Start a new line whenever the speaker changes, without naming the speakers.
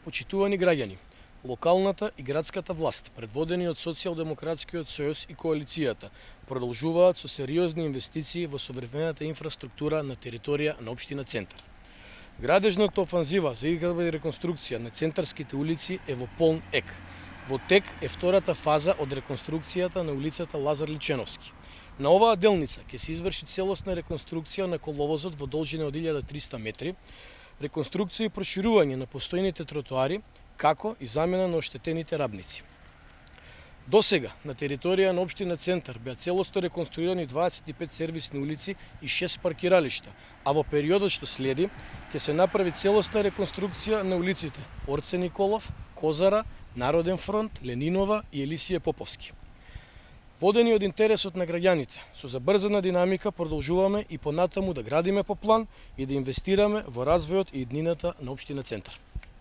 Почитувани граѓани, локалната и градската власт, предводени од Социјалдемократскиот сојуз и коалицијата, продолжуваат со сериозни инвестиции во современата инфраструктура на територија на општина Центар. Градежната офанзива за изградба и реконструкција на центарските улици е во полн ек. Во тек е втората фаза од реконструкцијата на улицата Лазар Личеновски. На оваа делница ќе се изврши целосна реконструкција на коловозот во должина од 1300 метри, реконструкција и проширување на постојните тротоари, како и замена на оштетените рабници. До сега на територија на општина Центар беа целосно реконструирани 25 сервисни улици и 6 паркиралишта, а во периодот што следи ќе се направи целосна реконструкција на улиците Орце Николов, Козара, Народен фронт, Ленинова и Елисије Поповски. Водени од интересот на граѓаните, со забрзана динамика продолжуваме и понатаму да градиме по план и да инвестираме во развојот и иднината на општина Центар.